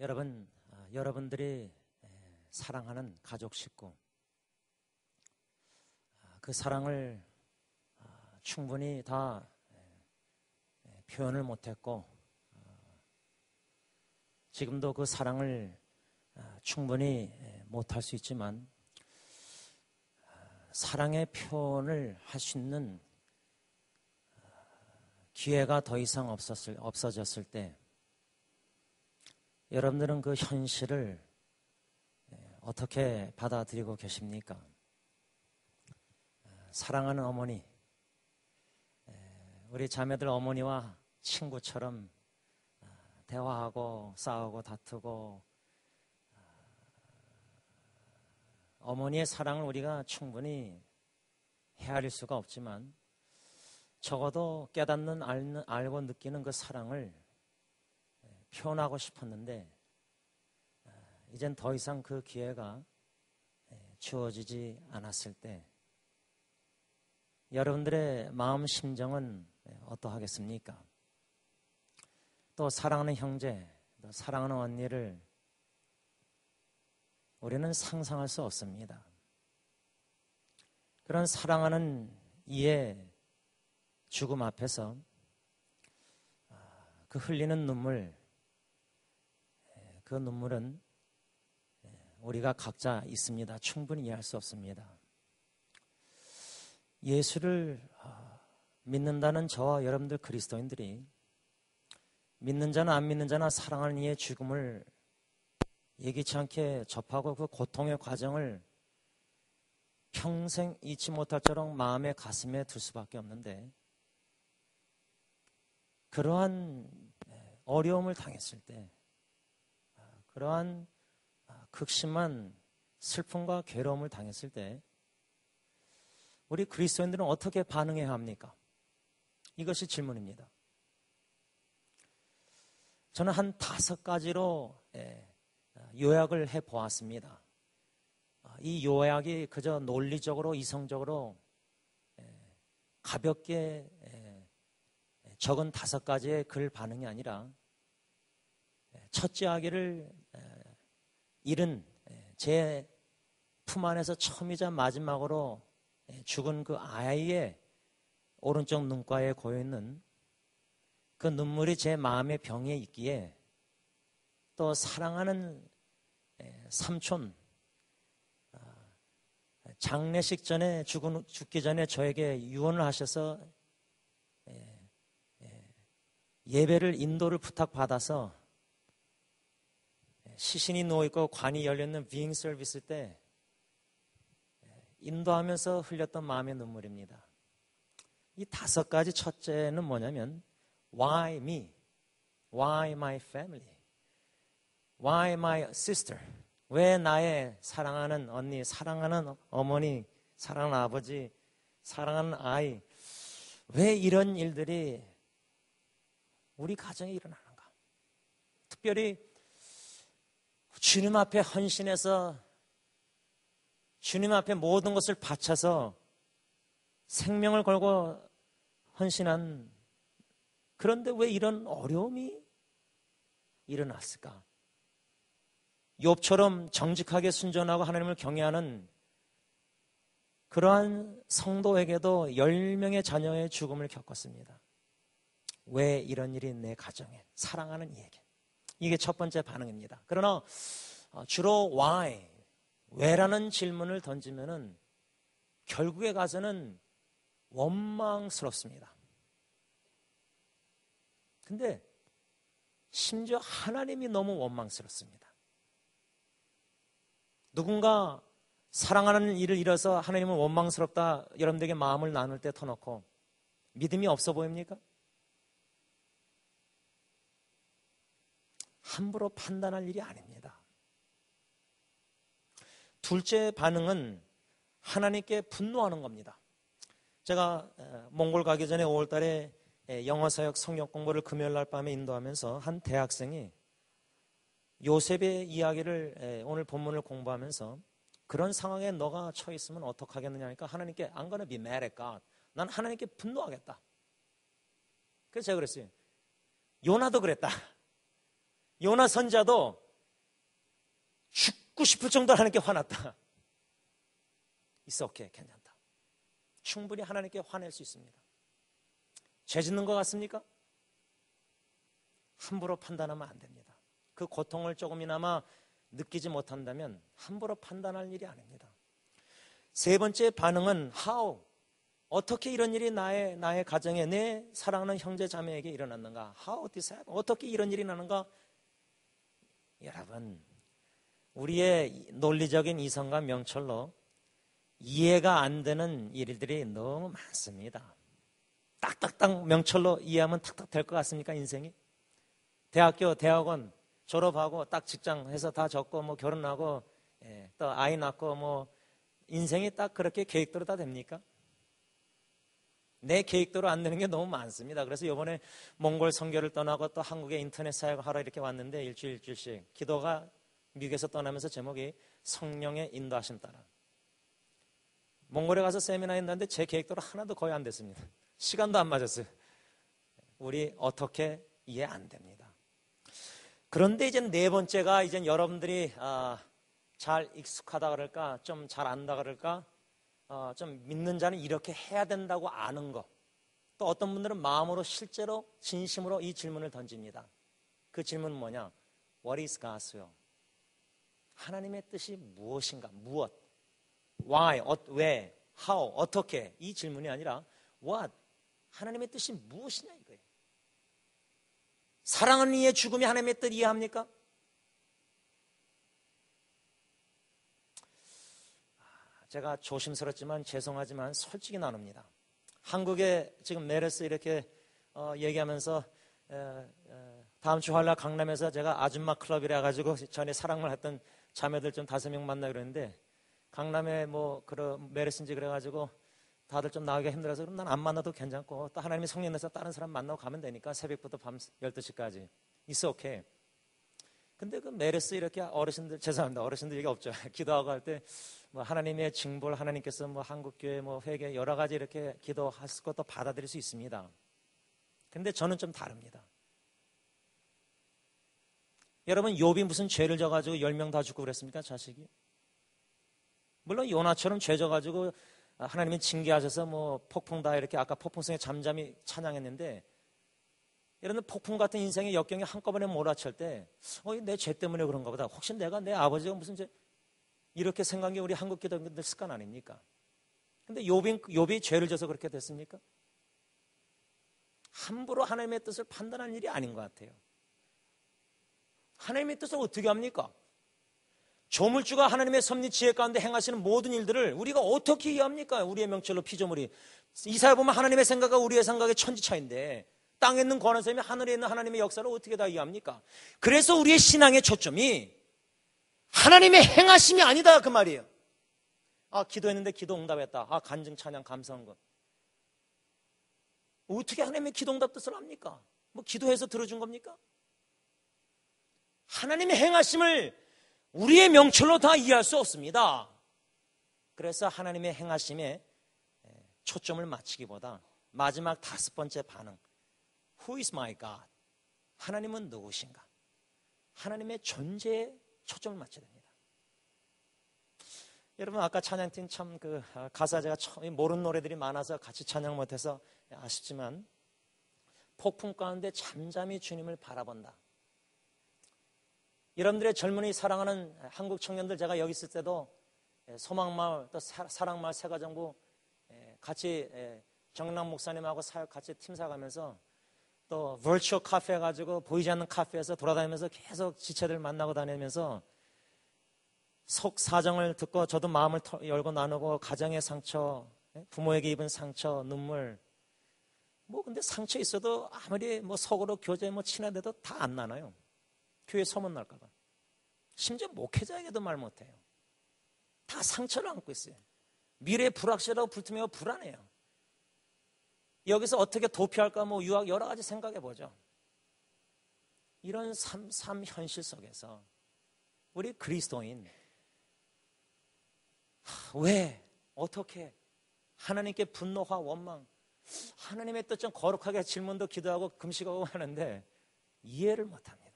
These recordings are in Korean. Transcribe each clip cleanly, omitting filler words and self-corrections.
여러분들이 사랑하는 가족 식구, 그 사랑을 충분히 다 표현을 못했고, 지금도 그 사랑을 충분히 못할 수 있지만, 사랑의 표현을 할 수 있는 기회가 더 이상 없어졌을 때, 여러분들은 그 현실을 어떻게 받아들이고 계십니까? 사랑하는 어머니, 우리 자매들 어머니와 친구처럼 대화하고 싸우고 다투고, 어머니의 사랑을 우리가 충분히 헤아릴 수가 없지만, 적어도 깨닫는 알고 느끼는 그 사랑을 표현하고 싶었는데, 이젠 더 이상 그 기회가 주어지지 않았을 때, 여러분들의 마음 심정은 어떠하겠습니까? 또 사랑하는 형제, 또 사랑하는 언니를 우리는 상상할 수 없습니다. 그런 사랑하는 이의 죽음 앞에서 그 흘리는 눈물, 그 눈물은 우리가 각자 있습니다. 충분히 이해할 수 없습니다. 예수를 믿는다는 저와 여러분들 그리스도인들이 믿는 자나 안 믿는 자나 사랑하는 이의 죽음을 예기치 않게 접하고 그 고통의 과정을 평생 잊지 못할 저런 마음의 가슴에 둘 수밖에 없는데, 그러한 어려움을 당했을 때, 그러한 극심한 슬픔과 괴로움을 당했을 때, 우리 그리스도인들은 어떻게 반응해야 합니까? 이것이 질문입니다. 저는 한 5가지로 요약을 해보았습니다. 이 요약이 그저 논리적으로 이성적으로 가볍게 적은 5가지의 글 반응이 아니라, 첫째 아기를 잃은 제 품 안에서 처음이자 마지막으로 죽은 그 아이의 오른쪽 눈가에 고여있는 그 눈물이 제 마음의 병에 있기에, 또 사랑하는 삼촌, 장례식 전에 죽기 전에 저에게 유언을 하셔서 예배를 인도를 부탁받아서 시신이 누워있고 관이 열려있는 비잉 서비스 때 인도하면서 흘렸던 마음의 눈물입니다. 이 5가지 첫째는 뭐냐면, Why me? Why my family? Why my sister? 왜 나의 사랑하는 언니, 사랑하는 어머니, 사랑하는 아버지, 사랑하는 아이, 왜 이런 일들이 우리 가정에 일어나는가? 특별히 주님 앞에 헌신해서 주님 앞에 모든 것을 바쳐서 생명을 걸고 헌신한, 그런데 왜 이런 어려움이 일어났을까? 욥처럼 정직하게 순전하고 하나님을 경외하는 그러한 성도에게도 10명의 자녀의 죽음을 겪었습니다. 왜 이런 일이 내 가정에, 사랑하는 이에게? 이게 첫 번째 반응입니다. 그러나 주로 why, 왜라는 질문을 던지면은 결국에 가서는 원망스럽습니다. 근데 심지어 하나님이 너무 원망스럽습니다. 누군가 사랑하는 일을 잃어서 하나님은 원망스럽다, 여러분들에게 마음을 나눌 때 터놓고 믿음이 없어 보입니까? 함부로 판단할 일이 아닙니다. 둘째 반응은 하나님께 분노하는 겁니다. 제가 몽골 가기 전에 5월 달에 영어 사역 성경 공부를 금요일 날 밤에 인도하면서 한 대학생이 요셉의 이야기를 오늘 본문을 공부하면서, 그런 상황에 너가 처해 있으면 어떡하겠느냐 하니까, 하나님께 I'm gonna be mad at God. 난 하나님께 분노하겠다. 그래서 제가 그랬어요. 요나도 그랬다. 요나 선자도 죽고 싶을 정도로 하나님께 화났다. It's okay, 괜찮다. 충분히 하나님께 화낼 수 있습니다. 죄 짓는 것 같습니까? 함부로 판단하면 안 됩니다. 그 고통을 조금이나마 느끼지 못한다면 함부로 판단할 일이 아닙니다. 세 번째 반응은 how, 어떻게 이런 일이 나의 가정에 내 사랑하는 형제 자매에게 일어났는가? How this happen? 어떻게 이런 일이 나는가? 여러분, 우리의 논리적인 이성과 명철로 이해가 안 되는 일들이 너무 많습니다. 딱딱딱 명철로 이해하면 탁탁 될 것 같습니까? 인생이? 대학교, 대학원 졸업하고 딱 직장해서 다 적고 뭐 결혼하고 또 아이 낳고 뭐 인생이 딱 그렇게 계획대로 다 됩니까? 내 계획대로 안 되는 게 너무 많습니다. 그래서 이번에 몽골 선교를 떠나고 또 한국에 인터넷 사역을 하러 이렇게 왔는데 일주일씩 기도가 미국에서 떠나면서 제목이 성령의 인도하심 따라. 몽골에 가서 세미나 했는데 제 계획대로 하나도 거의 안 됐습니다. 시간도 안 맞았어요. 우리 어떻게 이해 안 됩니다. 그런데 이제 네 번째가 이제 여러분들이 잘 익숙하다 그럴까, 좀 잘 안다 그럴까, 좀 믿는 자는 이렇게 해야 된다고 아는 거. 또 어떤 분들은 마음으로 실제로 진심으로 이 질문을 던집니다. 그 질문은 뭐냐? What is God's will? 하나님의 뜻이 무엇인가? 무엇? Why? 왜? How? 어떻게? 이 질문이 아니라 What? 하나님의 뜻이 무엇이냐 이거예요. 사랑하는 이의 죽음이 하나님의 뜻 이해합니까? 제가 조심스럽지만 죄송하지만 솔직히 나눕니다. 한국에 지금 메르스 이렇게 얘기하면서 다음 주 화요일 강남에서 제가 아줌마 클럽이라 가지고 전에 사랑을 했던 자매들 좀 5명 만나 그랬는데 강남에 뭐 그런 메르스인지 그래가지고 다들 좀 나오기가 힘들어서 그럼 난 안 만나도 괜찮고 또 하나님이 성령 내서 다른 사람 만나고 가면 되니까 새벽부터 밤 12시까지 It's okay. 근데 그 메르스 이렇게 어르신들 죄송합니다. 어르신들 얘기 없죠. 기도하고 할 때 뭐 하나님의 징벌 하나님께서 뭐 한국교회 뭐 회개 여러 가지 이렇게 기도할 것도 받아들일 수 있습니다. 근데 저는 좀 다릅니다. 여러분 욥이 무슨 죄를 져가지고 10명 다 죽고 그랬습니까? 자식이? 물론 요나처럼 죄 져가지고 하나님이 징계하셔서 뭐 폭풍 다 이렇게 아까 폭풍성에 잠잠히 찬양했는데 여러분 폭풍 같은 인생의 역경이 한꺼번에 몰아칠 때 내 죄 때문에 그런가 보다. 혹시 내 아버지가 무슨 죄 이렇게 생각한 게 우리 한국 기독교인들 습관 아닙니까? 근데 욥이 죄를 져서 그렇게 됐습니까? 함부로 하나님의 뜻을 판단하는 일이 아닌 것 같아요. 하나님의 뜻을 어떻게 합니까? 조물주가 하나님의 섭리 지혜 가운데 행하시는 모든 일들을 우리가 어떻게 이해합니까? 우리의 명철로 피조물이. 이사야 보면 하나님의 생각과 우리의 생각의 천지차인데 땅에 있는 권한 셈이 하늘에 있는 하나님의 역사를 어떻게 다 이해합니까? 그래서 우리의 신앙의 초점이 하나님의 행하심이 아니다 그 말이에요. 기도했는데 기도 응답했다. 간증 찬양 감사한 것. 어떻게 하나님의 기도 응답 뜻을 합니까? 뭐 기도해서 들어준 겁니까? 하나님의 행하심을 우리의 명철로 다 이해할 수 없습니다. 그래서 하나님의 행하심에 초점을 맞추기보다 마지막 5번째 반응 Who is my God? 하나님은 누구신가? 하나님의 존재에 초점을 맞춰야 됩니다. 여러분 아까 찬양팀 참 가사 제가 모르는 노래들이 많아서 같이 찬양 못해서 아쉽지만 폭풍 가운데 잠잠히 주님을 바라본다. 여러분들의 젊은이 사랑하는 한국 청년들 제가 여기 있을 때도 소망마을 또 사랑마을 세가정부 같이 정랑 목사님하고 같이 팀 사가면서 또 버추얼 카페 가지고 보이지 않는 카페에서 돌아다니면서 계속 지체들 만나고 다니면서 속 사정을 듣고 저도 마음을 열고 나누고 가정의 상처, 부모에게 입은 상처, 눈물 뭐 근데 상처 있어도 아무리 뭐 속으로 교제 뭐 친해도 다 안 나눠요. 교회 소문 날까 봐. 심지어 목회자에게도 말 못해요. 다 상처를 안고 있어요. 미래에 불확실하고 불투명하고 불안해요. 여기서 어떻게 도피할까 뭐 유학 여러 가지 생각해 보죠. 이런 삶 현실 속에서 우리 그리스도인 왜 어떻게 하나님께 분노와 원망 하나님의 뜻 좀 거룩하게 질문도 기도하고 금식하고 하는데 이해를 못합니다.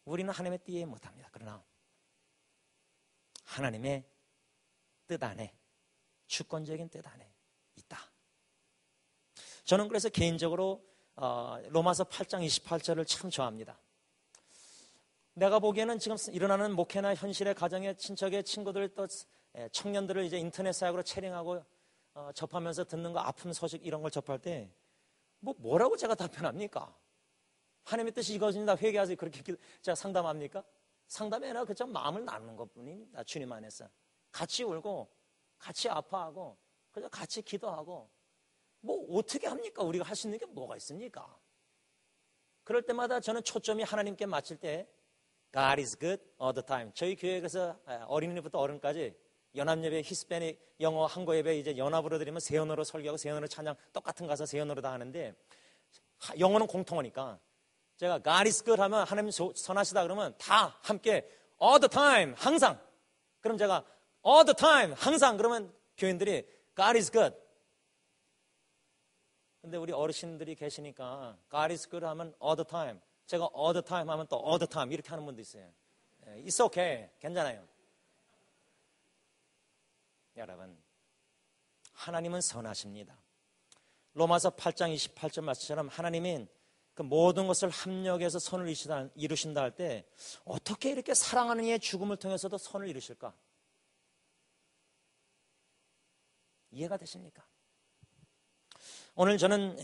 우리는 하나님의 뜻 이해 못합니다. 그러나 하나님의 뜻 안에, 주권적인 뜻 안에 있다. 저는 그래서 개인적으로 로마서 8장 28절을 참 좋아합니다. 내가 보기에는 지금 일어나는 목회나 현실의 가정의 친척의 친구들 또 청년들을 이제 인터넷 사역으로 체링하고 접하면서 듣는 거 아픔 소식 이런 걸 접할 때 뭐라고 제가 답변합니까? 하나님의 뜻이 이것입니다. 회개하세요. 그렇게 제가 상담합니까? 상담이 아니라 그저 마음을 나누는 것뿐입니다. 주님 안에서 같이 울고 같이 아파하고 그저 같이 기도하고 어떻게 합니까? 우리가 할 수 있는 게 뭐가 있습니까? 그럴 때마다 저는 초점이 하나님께 맞출 때 God is good all the time. 저희 교회에서 어린이부터 어른까지 연합예배, 히스패닉, 영어, 한국 예배 이제 연합으로 드리면 세 언어로 설교하고 세 언어로 찬양 똑같은 가사 세 언어로 다 하는데 영어는 공통어니까 제가 God is good 하면 하나님 선하시다 그러면 다 함께 all the time 항상 그럼 제가 all the time 항상 그러면 교인들이 God is good. 근데 우리 어르신들이 계시니까 God is good 하면 all the time 제가 all the time 하면 또 all the time 이렇게 하는 분도 있어요. It's okay. 괜찮아요. 여러분, 하나님은 선하십니다. 로마서 8장 28절 말씀처럼 하나님은 그 모든 것을 합력해서 선을 이루신다 할 때 어떻게 이렇게 사랑하는 이의 죽음을 통해서도 선을 이루실까? 이해가 되십니까? 오늘 저는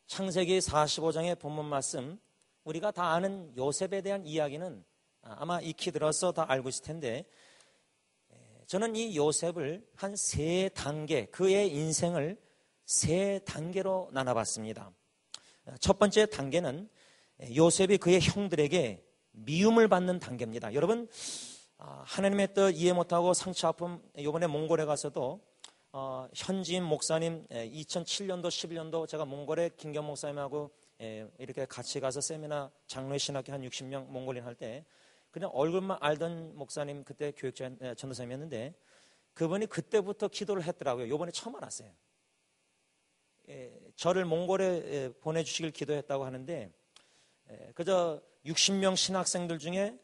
창세기 45장의 본문 말씀 우리가 다 아는 요셉에 대한 이야기는 아마 익히 들어서 다 알고 있을 텐데 저는 이 요셉을 한 세 단계, 그의 인생을 세 단계로 나눠봤습니다. 첫 번째 단계는 요셉이 그의 형들에게 미움을 받는 단계입니다. 여러분, 하나님의 뜻 이해 못하고 상처 아픔, 이번에 몽골에 가서도 현지인 목사님 2007년도, 11년도 제가 몽골에 김경 목사님하고 이렇게 같이 가서 세미나 장로의 신학교 한 60명 몽골인 할 때 그냥 얼굴만 알던 목사님 그때 교육자 전도사님이었는데 그분이 그때부터 기도를 했더라고요. 요번에 처음 알았어요. 저를 몽골에 보내주시길 기도했다고 하는데 그저 60명 신학생들 중에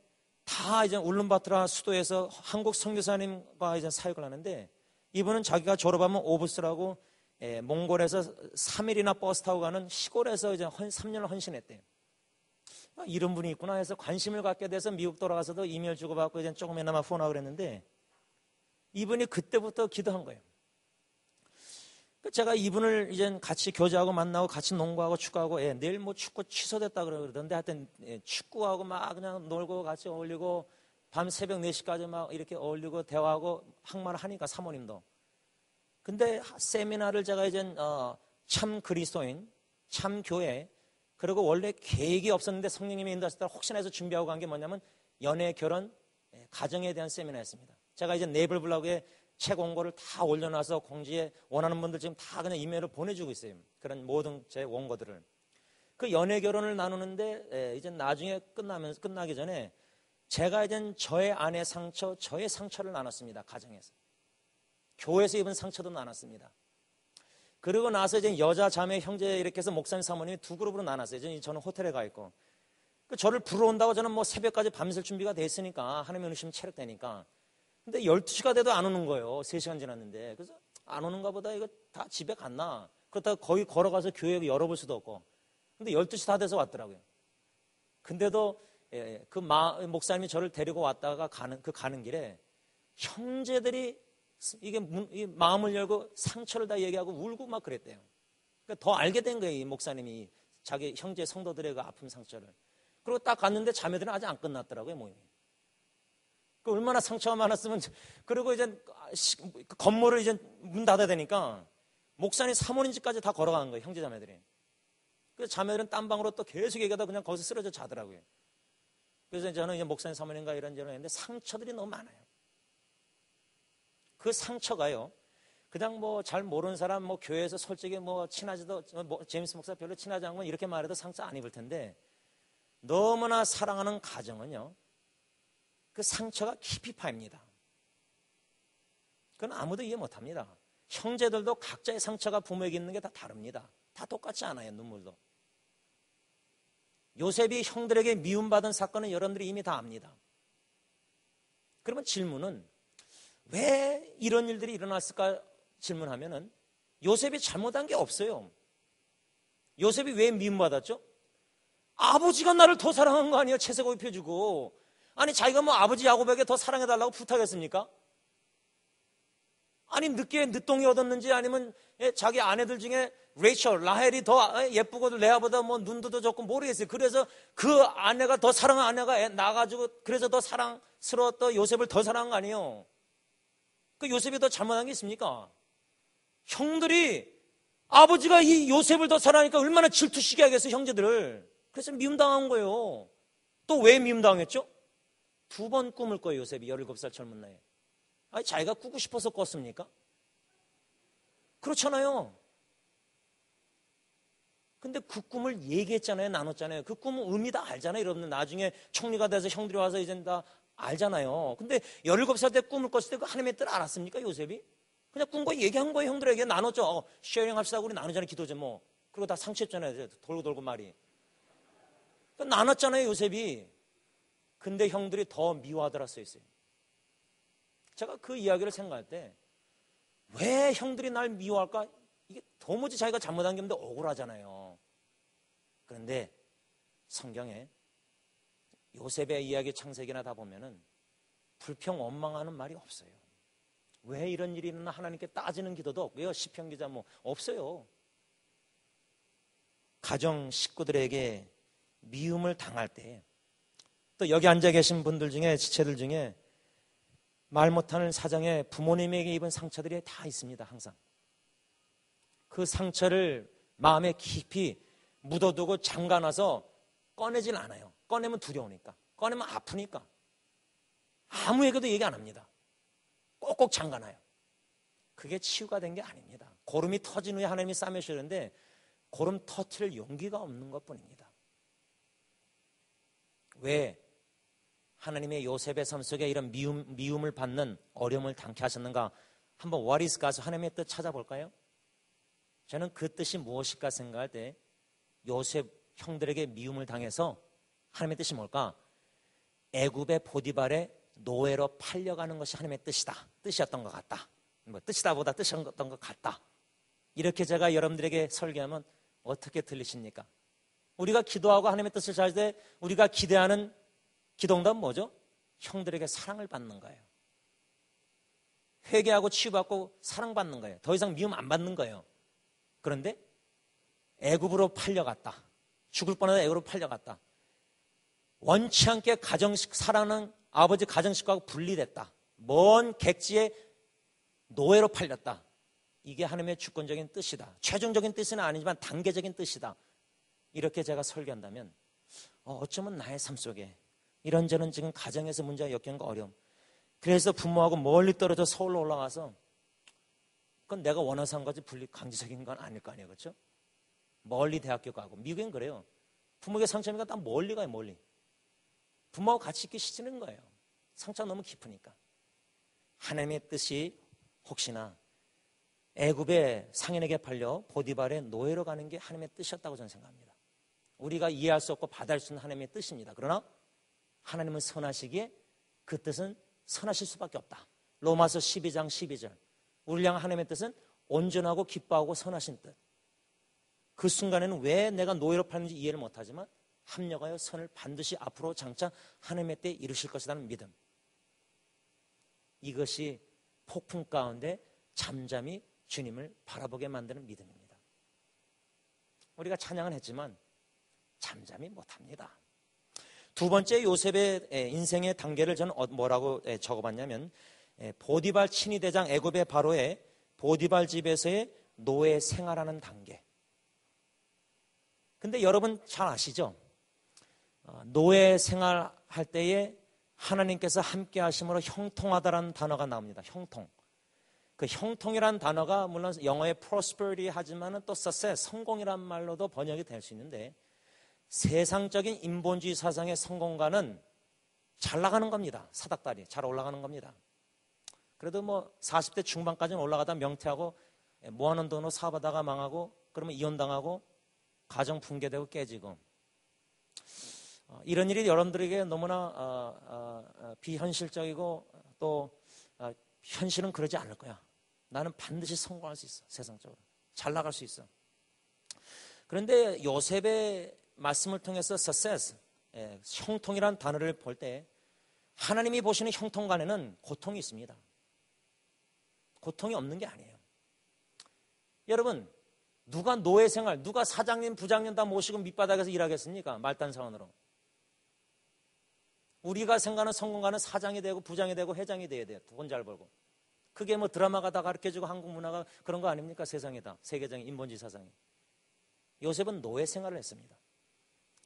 다 이제 울름바토르 수도에서 한국 선교사님과 이제 사역을 하는데 이분은 자기가 졸업하면 오브스라고 몽골에서 3일이나 버스 타고 가는 시골에서 이제 3년을 헌신했대요. 이런 분이 있구나 해서 관심을 갖게 돼서 미국 돌아가서도 이메일 주고받고 이제 조금이나마 후원하고 그랬는데 이분이 그때부터 기도한 거예요. 제가 이분을 이제 같이 교제하고 만나고 같이 농구하고 축구하고 내일 뭐 축구 취소됐다 그러던데 하여튼 축구하고 막 그냥 놀고 같이 어울리고 밤 새벽 4시까지 막 이렇게 어울리고 대화하고 항마를 하니까 사모님도. 근데 세미나를 제가 이제 참 그리스도인, 참 교회 그리고 원래 계획이 없었는데 성령님이 인도하실 때 혹시나 해서 준비하고 간 게 뭐냐면 연애, 결혼, 가정에 대한 세미나였습니다. 제가 이제 네이버 블로그에 책 원고를 다 올려놔서 공지에 원하는 분들 지금 다 그냥 이메일을 보내주고 있어요. 그런 모든 제 원고들을. 그 연애 결혼을 나누는데 이제 나중에 끝나기 전에 제가 이제 저의 아내 상처, 저의 상처를 나눴습니다. 가정에서. 교회에서 입은 상처도 나눴습니다. 그리고 나서 이제 여자, 자매, 형제 이렇게 해서 목사님, 사모님이 두 그룹으로 나눴어요. 저는 호텔에 가 있고. 저를 불러온다고 저는 뭐 새벽까지 밤샐 준비가 돼 있으니까 하나님 은혜시면 체력되니까. 근데 12시가 돼도 안 오는 거예요. 3시간 지났는데. 그래서 안 오는가 보다 이거 다 집에 갔나. 그렇다고 거의 걸어가서 교회 열어볼 수도 없고. 근데 12시 다 돼서 왔더라고요. 근데도 그 목사님이 저를 데리고 왔다가 가는 길에 형제들이 이게 마음을 열고 상처를 다 얘기하고 울고 막 그랬대요. 그러니까 더 알게 된 거예요. 이 목사님이 자기 형제 성도들의 그 아픔 상처를. 그리고 딱 갔는데 자매들은 아직 안 끝났더라고요. 모임이. 그 얼마나 상처가 많았으면. 그리고 이제 건물을 이제 문 닫아야 되니까 목사님 사모님 집까지 다 걸어가는 거예요. 형제 자매들이. 그래서 자매들은 딴 방으로 또 계속 얘기하다 그냥 거기서 쓰러져 자더라고요. 그래서 저는 이제 목사님 사모님과 이런저런 했는데 상처들이 너무 많아요. 그 상처가요. 그냥 뭐 잘 모르는 사람 뭐 교회에서 솔직히 뭐 친하지도 제임스 목사 별로 친하지 않고 이렇게 말해도 상처 안 입을 텐데 너무나 사랑하는 가정은요. 그 상처가 깊이 파입니다. 그건 아무도 이해 못합니다. 형제들도 각자의 상처가 부모에게 있는 게 다 다릅니다. 다 똑같지 않아요. 눈물도. 요셉이 형들에게 미움받은 사건은 여러분들이 이미 다 압니다. 그러면 질문은 왜 이런 일들이 일어났을까 질문하면은 요셉이 잘못한 게 없어요. 요셉이 왜 미움받았죠? 아버지가 나를 더 사랑한 거 아니에요? 채색옷 입혀주고. 아니 자기가 뭐 아버지 야곱에게 더 사랑해달라고 부탁했습니까? 아니 늦동이 얻었는지 아니면 자기 아내들 중에 레이첼, 라헬이 더 예쁘고 레아보다 뭐 눈도 더 좋고 모르겠어요. 그래서 그 아내가 더 사랑한 아내가 나가지고 그래서 더 사랑스러웠던 요셉을 더 사랑한 거 아니에요? 그 요셉이 더 잘못한 게 있습니까? 형들이 아버지가 이 요셉을 더 사랑하니까 얼마나 질투시게 하겠어요, 형제들을. 그래서 미움당한 거예요. 또 왜 미움당했죠? 2번 꿈을 꿔요, 요셉이 17살 젊은 나이에. 아니, 자기가 꾸고 싶어서 꿨습니까? 그렇잖아요. 근데 그 꿈을 얘기했잖아요, 나눴잖아요. 그 꿈은 의미 다 알잖아요, 여러분. 나중에 총리가 돼서 형들이 와서 이제 다 알잖아요. 근데 17살 때 꿈을 꿨을 때 그 하나님의 뜻을 알았습니까, 요셉이? 그냥 꾼 거 얘기한 거예요, 형들에게. 나눴죠. 쉐어링 합시다. 우리 나누잖아요, 기도제 뭐. 그리고 다 상처했잖아요, 돌고 말이. 그러니까 나눴잖아요, 요셉이. 근데 형들이 더 미워하더라 써있어요. 제가 그 이야기를 생각할 때 왜 형들이 날 미워할까? 이게 도무지 자기가 잘못한 게 없는데 억울하잖아요. 그런데 성경에 요셉의 이야기 창세기나 다 보면은 불평 원망하는 말이 없어요. 왜 이런 일이 있나 하나님께 따지는 기도도 없고요. 시편 기자 뭐 없어요. 가정 식구들에게 미움을 당할 때 또 여기 앉아 계신 분들 중에 지체들 중에 말 못하는 사정에 부모님에게 입은 상처들이 다 있습니다. 항상 그 상처를 마음에 깊이 묻어두고 잠가놔서 꺼내진 않아요. 꺼내면 두려우니까, 꺼내면 아프니까 아무에게도 얘기 안 합니다. 꼭꼭 잠가놔요. 그게 치유가 된 게 아닙니다. 고름이 터진 후에 하나님이 싸매시는데 고름 터트릴 용기가 없는 것뿐입니다. 왜 하나님의 요셉의 삶 속에 이런 미움을 받는 어려움을 당케 하셨는가? 한번 What is 가서 하나님의 뜻 찾아볼까요? 저는 그 뜻이 무엇일까 생각할 때 요셉 형들에게 미움을 당해서 하나님의 뜻이 뭘까? 애굽의 보디발의 노예로 팔려가는 것이 하나님의 뜻이었던 것 같다. 뭐 뜻이다 보다 뜻이었던 것 같다. 이렇게 제가 여러분들에게 설교하면 어떻게 들리십니까? 우리가 기도하고 하나님의 뜻을 찾을 때 우리가 기대하는 기도응답은 뭐죠? 형들에게 사랑을 받는 거예요. 회개하고 치유받고 사랑받는 거예요. 더 이상 미움 안 받는 거예요. 그런데 애굽으로 팔려갔다. 죽을 뻔하다 애굽으로 팔려갔다. 원치 않게 가정식 사랑하는 아버지 가정식구하고 분리됐다. 먼 객지에 노예로 팔렸다. 이게 하나님의 주권적인 뜻이다. 최종적인 뜻은 아니지만 단계적인 뜻이다. 이렇게 제가 설교한다면 어쩌면 나의 삶 속에 이런저런 지금 가정에서 문제가 엮이는 거 어려움. 그래서 부모하고 멀리 떨어져 서울로 올라가서 그건 내가 원해서 한 거지 강제적인 건 아닐 거 아니에요. 그렇죠? 멀리 대학교 가고 미국엔 그래요. 부모에게 상처니까 딱 멀리 가요. 멀리. 부모하고 같이 있기 싫은 거예요. 상처가 너무 깊으니까. 하나님의 뜻이 혹시나 애굽의 상인에게 팔려 보디발의 노예로 가는 게 하나님의 뜻이었다고 저는 생각합니다. 우리가 이해할 수 없고 받아들일 수 있는 하나님의 뜻입니다. 그러나 하나님은 선하시기에 그 뜻은 선하실 수밖에 없다. 로마서 12장 12절. 우리를 향한 하나님의 뜻은 온전하고 기뻐하고 선하신 뜻. 그 순간에는 왜 내가 노예로 팔는지 이해를 못하지만 합력하여 선을 반드시 앞으로 장차 하나님의 때에 이루실 것이라는 믿음. 이것이 폭풍 가운데 잠잠히 주님을 바라보게 만드는 믿음입니다. 우리가 찬양은 했지만 잠잠히 못합니다. 두 번째 요셉의 인생의 단계를 저는 뭐라고 적어봤냐면 보디발 친위대장 애굽의 바로의 보디발 집에서의 노예 생활하는 단계. 근데 여러분 잘 아시죠? 노예 생활할 때에 하나님께서 함께 하심으로 형통하다라는 단어가 나옵니다. 형통. 그 형통이라는 단어가 물론 영어의 prosperity 하지만은 또 success, 성공이란 말로도 번역이 될 수 있는데 세상적인 인본주의 사상의 성공가는 잘 나가는 겁니다. 사닥다리 잘 올라가는 겁니다. 그래도 뭐 40대 중반까지는 올라가다 명퇴하고 모아놓은 돈으로 사업하다가 망하고 그러면 이혼당하고 가정 붕괴되고 깨지고 이런 일이 여러분들에게 너무나 비현실적이고 또 현실은 그러지 않을 거야. 나는 반드시 성공할 수 있어. 세상적으로 잘 나갈 수 있어. 그런데 요셉의 말씀을 통해서 success, 형통이라는 단어를 볼 때 하나님이 보시는 형통간에는 고통이 있습니다. 고통이 없는 게 아니에요. 여러분, 누가 노예 생활, 누가 사장님, 부장님 다 모시고 밑바닥에서 일하겠습니까? 말단사원으로. 우리가 생각하는 성공가는 사장이 되고 부장이 되고 회장이 돼야 돼요. 돈 잘 벌고. 그게 뭐 드라마가 다 가르쳐주고 한국 문화가 그런 거 아닙니까? 세상에다. 세계적인 인본주의 사상이. 요셉은 노예 생활을 했습니다.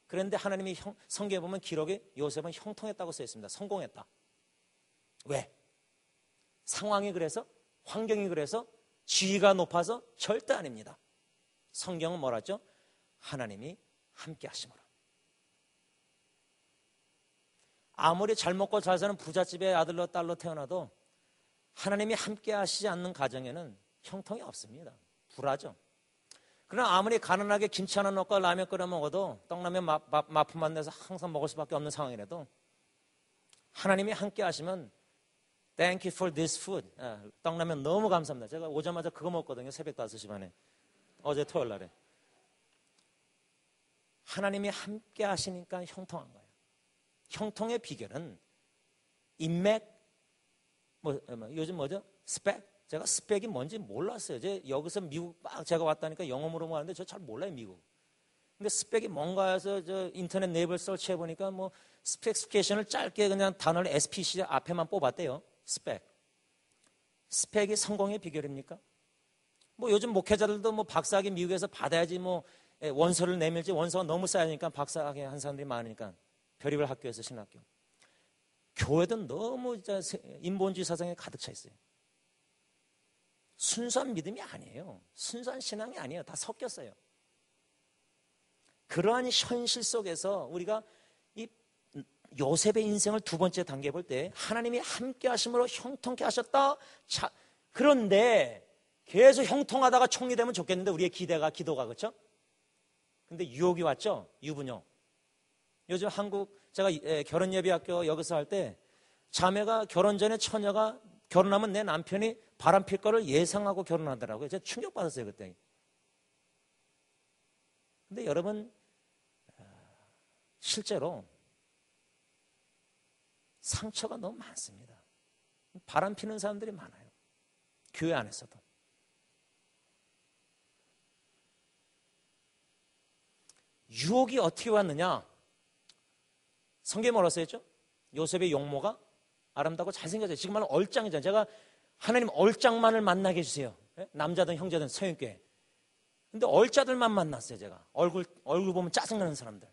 그런데 하나님이 성경에 보면 기록에 요셉은 형통했다고 써 있습니다. 성공했다. 왜? 상황이 그래서? 환경이 그래서? 지위가 높아서? 절대 아닙니다. 성경은 뭐라 했죠? 하나님이 함께 하심으로. 아무리 잘 먹고 잘 사는 부잣집의 아들로 딸로 태어나도 하나님이 함께 하시지 않는 가정에는 형통이 없습니다. 불하죠. 그러나 아무리 가난하게 김치 하나 넣고 라면 끓여 먹어도 떡라면 맛품만 내서 항상 먹을 수밖에 없는 상황이라도 하나님이 함께 하시면 Thank you for this food. 떡라면 너무 감사합니다. 제가 오자마자 그거 먹거든요. 새벽 5시 반에. 어제 토요일 날에. 하나님이 함께 하시니까 형통한 거예요. 형통의 비결은 인맥, 요즘 뭐죠? 스펙? 제가 스펙이 뭔지 몰랐어요. 여기서 미국 막 제가 왔다니까 영어 물어보는데 저 잘 몰라요, 미국. 근데 스펙이 뭔가 해서 저 인터넷 네이버를 설치해 보니까 뭐 스펙스피케이션을 짧게 그냥 단어를 SPC 앞에만 뽑았대요. 스펙. 스펙이 성공의 비결입니까? 뭐 요즘 목회자들도 뭐 박사학위 미국에서 받아야지 뭐 원서를 내밀지 원서가 너무 쌓이니까 박사학위 한 사람들이 많으니까 별의별 학교에서 신학교. 교회도 너무 인본주의 사상에 가득 차 있어요. 순수한 믿음이 아니에요. 순수한 신앙이 아니에요. 다 섞였어요. 그러한 현실 속에서 우리가 이 요셉의 인생을 두 번째 단계 볼 때 하나님이 함께 하심으로 형통케 하셨다. 그런데 계속 형통하다가 총리 되면 좋겠는데 우리의 기도가 그렇죠? 근데 유혹이 왔죠? 유부녀. 요즘 한국 제가 결혼예비학교 여기서 할 때 자매가 결혼 전에 처녀가 결혼하면 내 남편이 바람 필 거를 예상하고 결혼하더라고요. 제가 충격받았어요 그때. 근데 여러분 실제로 상처가 너무 많습니다. 바람 피는 사람들이 많아요. 교회 안에서도. 유혹이 어떻게 왔느냐? 성경에 뭐라고 써있죠? 요셉의 용모가 아름답고 잘생겨져요. 지금 말하면 얼짱이잖아요. 제가 하나님 얼짱만을 만나게 해주세요. 남자든 형제든 서인교회. 근데 얼짜들만 만났어요. 제가 얼굴 보면 짜증나는 사람들.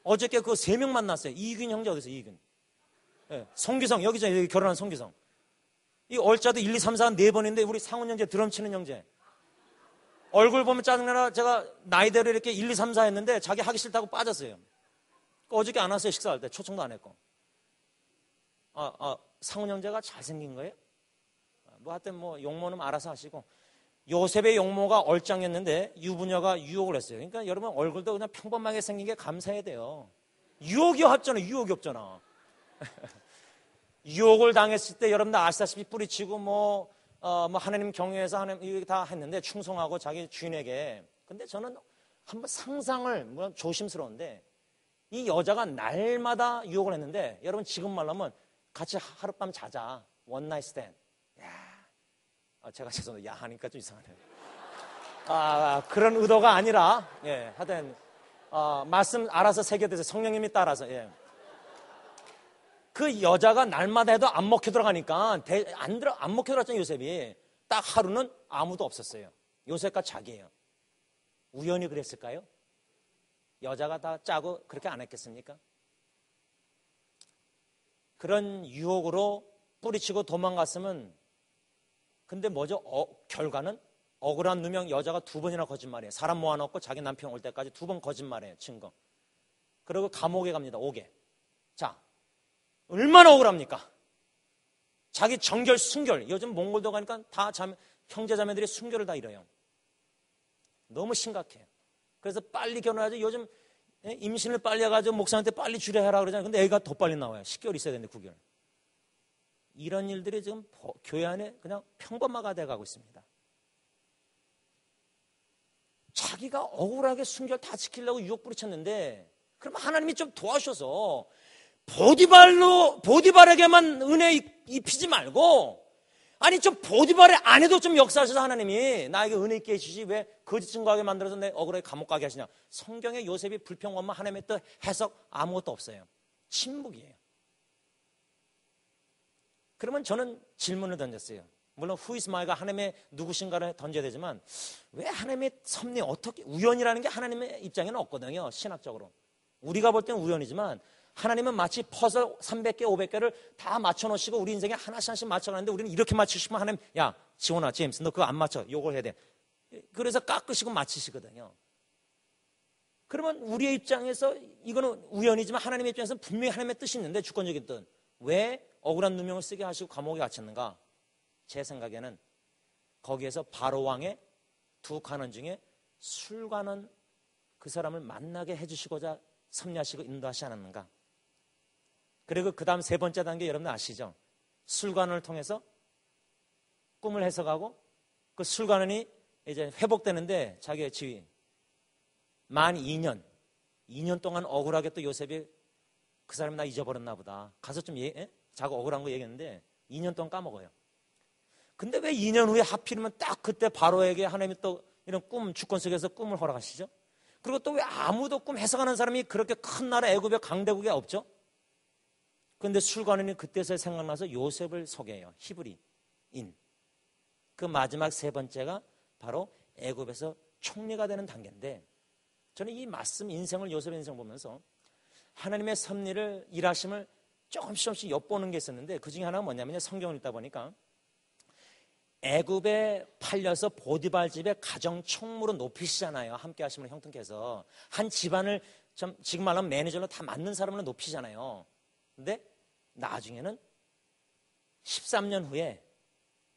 어저께 그 3명 만났어요. 이익균 형제 어디서 이익균? 송기성 여기 결혼한 송기성. 이 얼짜도 1, 2, 3, 4, 4번인데 우리 상훈 형제 드럼 치는 형제. 얼굴 보면 짜증나라 제가 나이대로 이렇게 1, 2, 3, 4 했는데 자기 하기 싫다고 빠졌어요. 어저께 안 왔어요. 식사할 때 초청도 안 했고. 상훈 형제가 잘생긴 거예요? 뭐 하여튼 뭐 용모는 알아서 하시고. 요셉의 용모가 얼짱이었는데 유부녀가 유혹을 했어요. 그러니까 여러분 얼굴도 그냥 평범하게 생긴 게 감사해야 돼요. 유혹이 없잖아. 유혹을 당했을 때 여러분들 아시다시피 뿌리치고 뭐 하나님 경외해서 하나님 이렇게 다 했는데 충성하고 자기 주인에게. 근데 저는 한번 상상을 물론 조심스러운데 이 여자가 날마다 유혹을 했는데 여러분 지금 말하면 같이 하룻밤 자자. 원 나잇 스탠드. 제가 죄송합니다. 야 하니까 좀 이상하네요. 그런 의도가 아니라 하여튼 말씀 알아서 새겨드세요. 성령님이 따라서. 그 여자가 날마다 해도 안 먹혀 들어가니까 안 먹혀 들어갔잖아요. 요셉이. 딱 하루는 아무도 없었어요. 요셉과 자기예요. 우연히 그랬을까요? 여자가 다 짜고 그렇게 안 했겠습니까? 그런 유혹으로 뿌리치고 도망갔으면 근데 뭐죠? 결과는 억울한 누명 여자가 2번이나 거짓말해요. 사람 모아놓고 자기 남편 올 때까지 2번 거짓말해요. 증거. 그리고 감옥에 갑니다. 5개. 자, 얼마나 억울합니까? 자기 정결, 순결. 요즘 몽골도 가니까 다 형제 자매들이 순결을 다 잃어요. 너무 심각해요. 그래서 빨리 결혼하지. 요즘 임신을 빨리 해가지고 목사한테 빨리 주례하라 그러잖아요. 근데 애가 더 빨리 나와요. 10개월 있어야 되는데 9개월. 이런 일들이 지금 교회 안에 그냥 평범화가 돼가고 있습니다. 자기가 억울하게 순결 다 지키려고 유혹 부리쳤는데, 그럼 하나님이 좀 도와주셔서 보디발에게만 은혜 입히지 말고, 아니 좀 보디발의 아내도 좀 역사하셔서 하나님이 나에게 은혜 있게 해주시, 왜 거짓 증거하게 만들어서 내 억울하게 감옥 가게 하시냐. 성경에 요셉이 불평하면 하나님의 또 해석 아무것도 없어요. 침묵이에요. 그러면 저는 질문을 던졌어요. 물론 who is my가 하나님의 누구신가를 던져야 되지만, 왜 하나님의 섭리, 어떻게, 우연이라는 게 하나님의 입장에는 없거든요. 신학적으로 우리가 볼 때는 우연이지만 하나님은 마치 퍼즐 300개 500개를 다 맞춰놓으시고 우리 인생에 하나씩 맞춰가는데, 우리는 이렇게 맞추시면 하나님, 야 지원아 제임스 너 그거 안 맞춰, 요걸 해야 돼. 그래서 깎으시고 맞히시거든요. 그러면 우리의 입장에서 이거는 우연이지만 하나님의 입장에서는 분명히 하나님의 뜻이 있는데, 주권적인 뜻, 왜 억울한 누명을 쓰게 하시고 감옥에 갇혔는가? 제 생각에는 거기에서 바로 왕의 두 관원 중에 술관원, 그 사람을 만나게 해주시고자 섭리하시고 인도하시 않았는가? 그리고 그 다음 세 번째 단계 여러분 아시죠? 술관원을 통해서 꿈을 해석하고 그 술관원이 이제 회복되는데, 자기의 지위 만 2년 동안 억울하게 또 요셉이, 그 사람이 나 잊어버렸나 보다, 가서 좀 자고 억울한 거 얘기했는데 2년 동안 까먹어요. 근데 왜 2년 후에 하필이면 딱 그때 바로에게 하나님이 또 이런 꿈, 주권 속에서 꿈을 허락하시죠? 그리고 또 왜 아무도 꿈 해석하는 사람이 그렇게 큰 나라 애굽의 강대국에 없죠? 그런데 술관원이 그때서 생각나서 요셉을 소개해요. 히브리인. 그 마지막 세 번째가 바로 애굽에서 총리가 되는 단계인데, 저는 이 말씀, 인생을, 요셉의 인생 보면서 하나님의 섭리를, 일하심을 조금씩 엿보는 게 있었는데, 그 중에 하나가 뭐냐면, 성경을 읽다 보니까 애굽에 팔려서 보디발 집에 가정 총무로 높이시잖아요. 함께 하시면 형통께서 한 집안을 좀 지금 말하면 매니저로 다 맞는 사람으로 높이잖아요. 근데 나중에는 13년 후에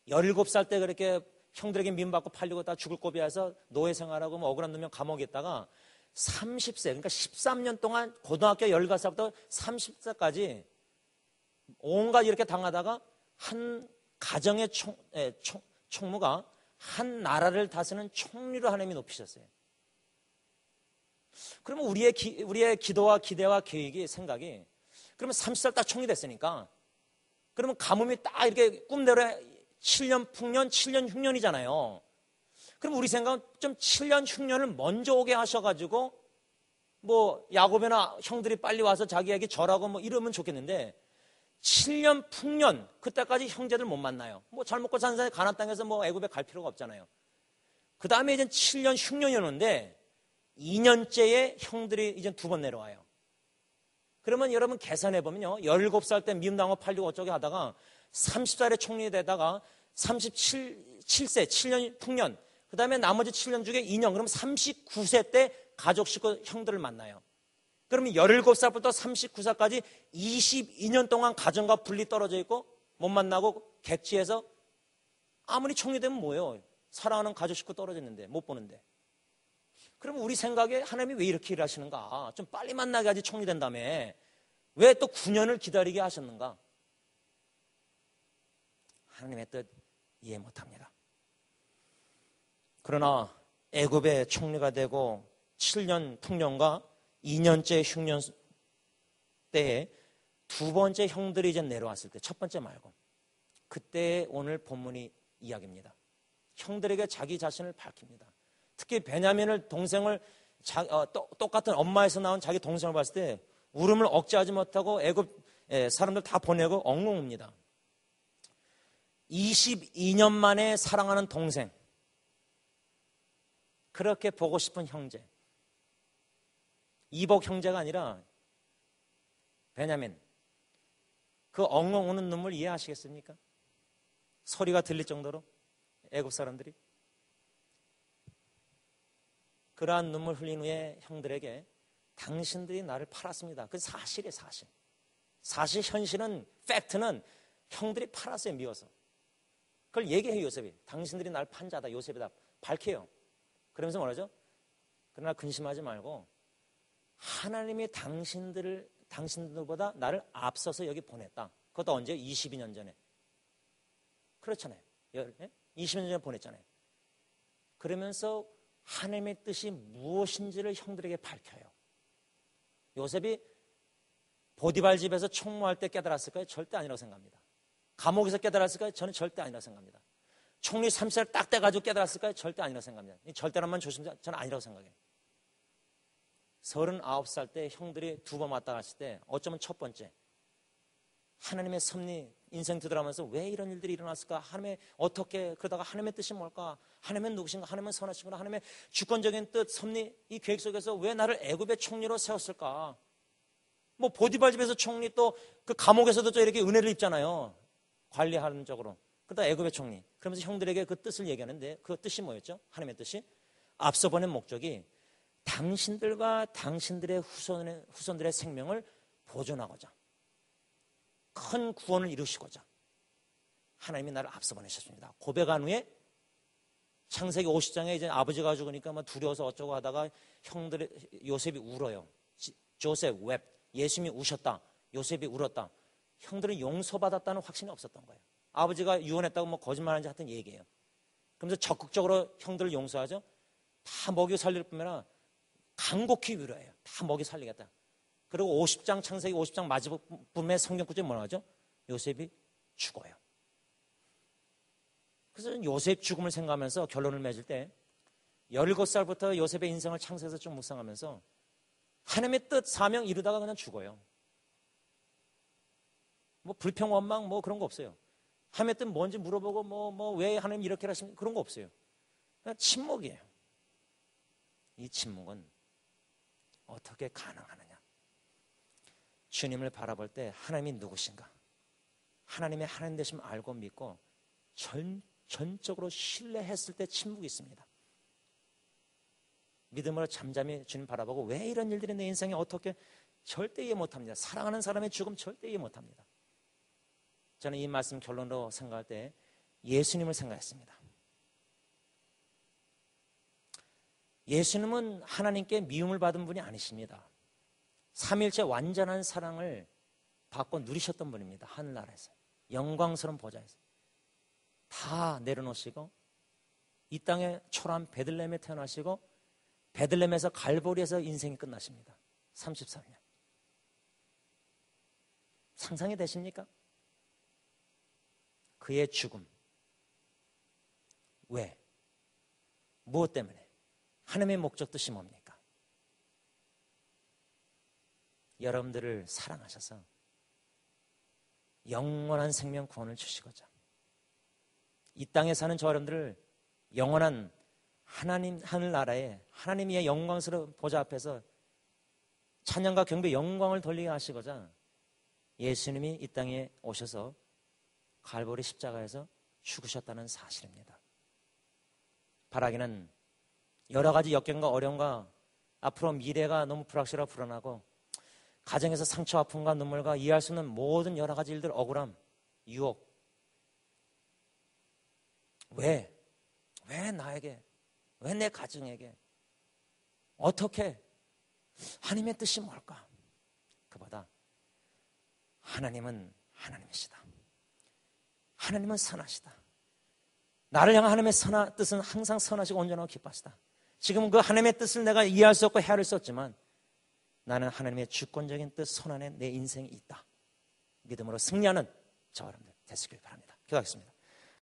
17살 때 그렇게 형들에게 미움받고 팔리고 다 죽을 고비 와서 노예 생활하고 뭐 억울한 놈면 감옥에 있다가 30세, 그러니까 13년 동안 고등학교 15살부터 30세까지 온갖 이렇게 당하다가 한 가정의 총무가 한 나라를 다스리는 총리로 하나님이 높이셨어요. 그러면 우리의 기도와 기대와 계획이, 생각이, 그러면 30살 딱 총리 됐으니까, 그러면 가뭄이 딱 이렇게 꿈대로 7년 풍년, 7년 흉년이잖아요. 그럼 우리 생각은 좀 7년 흉년을 먼저 오게 하셔가지고 뭐 야곱이나 형들이 빨리 와서 자기에게 절하고 뭐 이러면 좋겠는데, 7년 풍년, 그때까지 형제들 못 만나요. 뭐 잘 먹고 사는 사람이 가나안 땅에서 뭐 애굽에 갈 필요가 없잖아요. 그 다음에 이제 7년 흉년이 오는데 2년째에 형들이 이제 두 번 내려와요. 그러면 여러분 계산해보면요, 17살 때 미움당하고 팔리고 어쩌게 하다가 30살에 총리 되다가 37세 7년 풍년, 그 다음에 나머지 7년 중에 2년, 그러면 39세 때 가족 식구 형들을 만나요. 그러면 17살부터 39살까지 22년 동안 가정과 분리 떨어져 있고 못 만나고 객지에서, 아무리 총리 되면 뭐예요? 사랑하는 가족 식구 떨어져 있는데 못 보는데. 그럼 우리 생각에 하나님이 왜 이렇게 일하시는가? 좀 빨리 만나게 하지, 총리 된 다음에 왜 또 9년을 기다리게 하셨는가? 하나님의 뜻 이해 못합니다. 그러나 애굽의 총리가 되고 7년 풍년과 2년째 흉년 때에 두 번째 형들이 이제 내려왔을 때, 첫 번째 말고, 그때 오늘 본문이 이야기입니다. 형들에게 자기 자신을 밝힙니다. 특히 베냐민을, 동생을, 똑같은 엄마에서 나온 자기 동생을 봤을 때 울음을 억제하지 못하고 애굽 사람들 다 보내고 엉엉 웁니다. 22년 만에 사랑하는 동생, 그렇게 보고 싶은 형제, 이복 형제가 아니라 베냐민, 그 엉엉 우는 눈물 이해하시겠습니까? 소리가 들릴 정도로 애굽 사람들이. 그러한 눈물 흘린 후에 형들에게 당신들이 나를 팔았습니다. 그 사실이에요, 사실. 사실 현실은, 팩트는 형들이 팔았어요, 미워서. 그걸 얘기해요, 요셉이. 당신들이 날 판 자다, 요셉이다. 밝혀요. 그러면서 뭐라죠? 그러나 근심하지 말고 하나님이 당신들보다 나를 앞서서 여기 보냈다. 그것도 언제? 22년 전에. 그렇잖아요. 20년 전에 보냈잖아요. 그러면서 하나님의 뜻이 무엇인지를 형들에게 밝혀요. 요셉이 보디발 집에서 총무할 때 깨달았을까요? 절대 아니라고 생각합니다. 감옥에서 깨달았을까요? 저는 절대 아니라고 생각합니다. 총리 30살 딱 돼가지고 깨달았을까요? 절대 아니라고 생각합니다. 이 절대란만 조심하세요. 저는 아니라고 생각해요. 39살 때 형들이 두 번 왔다 갔을 때 어쩌면 첫 번째 하나님의 섭리 인생 뒤돌아가면서 왜 이런 일들이 일어났을까? 하나님의 어떻게 그러다가 하나님의 뜻이 뭘까? 하나님은 누구신가? 하나님은 선하시구나. 하나님의 주권적인 뜻 섭리 이 계획 속에서 왜 나를 애굽의 총리로 세웠을까? 뭐 보디발 집에서 총리 또 그 감옥에서도 또 이렇게 은혜를 입잖아요. 관리하는 쪽으로. 그러다 애굽의 총리. 그러면서 형들에게 그 뜻을 얘기하는데 그 뜻이 뭐였죠? 하나님의 뜻이 앞서 보낸 목적이 당신들과 당신들의 후손들의 생명을 보존하고자 큰 구원을 이루시고자 하나님이 나를 앞서 보내셨습니다. 고백한 후에 창세기 50장에 이제 아버지가 죽으니까 막 두려워서 어쩌고 하다가 형들의 요셉이 울어요. 조셉 웹 예수님이 우셨다. 요셉이 울었다. 형들은 용서받았다는 확신이 없었던 거예요. 아버지가 유언했다고 뭐 거짓말하는지 하여튼 얘기해요. 그러면서 적극적으로 형들을 용서하죠. 다 먹이 살릴 뿐만 아니라 간곡히 위로해요. 다 먹이 살리겠다. 그리고 50장 창세기 50장 마지막쯤에 성경 구절이 뭐라고 하죠? 요셉이 죽어요. 그래서 요셉 죽음을 생각하면서 결론을 맺을 때 17살부터 요셉의 인생을 창세해서 좀 묵상하면서 하나님의 뜻 사명 이루다가 그냥 죽어요. 뭐 불평 원망 뭐 그런 거 없어요. 하나님의 뜻 뭔지 물어보고 뭐 왜 하나님 이렇게 하시는 그런 거 없어요. 그냥 침묵이에요. 이 침묵은 어떻게 가능하느냐? 주님을 바라볼 때 하나님이 누구신가? 하나님의 하나님 되심을 알고 믿고 전적으로 신뢰했을 때 침묵이 있습니다. 믿음으로 잠잠히 주님 바라보고 왜 이런 일들이 내 인생에 어떻게 절대 이해 못합니다. 사랑하는 사람의 죽음 절대 이해 못합니다. 저는 이 말씀 결론으로 생각할 때 예수님을 생각했습니다. 예수님은 하나님께 미움을 받은 분이 아니십니다. 삼위일체 완전한 사랑을 받고 누리셨던 분입니다. 하늘나라에서 영광스러운 보좌에서 다 내려놓으시고 이 땅의 초라한 베들레헴에 태어나시고 베들레헴에서 갈보리에서 인생이 끝나십니다. 33년. 상상이 되십니까? 그의 죽음. 왜? 무엇 때문에? 하나님의 목적 뜻이 뭡니까? 여러분들을 사랑하셔서 영원한 생명 구원을 주시고자 이 땅에 사는 저 여러분들을 영원한 하나님 하늘나라에 하나님의 영광스러운 보좌 앞에서 찬양과 경배 영광을 돌리게 하시고자 예수님이 이 땅에 오셔서 갈보리 십자가에서 죽으셨다는 사실입니다. 바라기는 여러 가지 역경과 어려움과 앞으로 미래가 너무 불확실하고 불안하고 가정에서 상처 아픔과 눈물과 이해할 수 없는 모든 여러 가지 일들 억울함, 유혹 왜 나에게 왜 내 가정에게 어떻게 하나님의 뜻이 뭘까? 그보다 하나님은 하나님이시다. 하나님은 선하시다. 나를 향한 하나님의 뜻은 항상 선하시고 온전하고 기뻐하시다. 지금 그 하나님의 뜻을 내가 이해할 수 없고 헤아릴 수 없지만 나는 하나님의 주권적인 뜻 손안에 내 인생이 있다. 믿음으로 승리하는 저와 여러분들 되시길 바랍니다. 기도하겠습니다.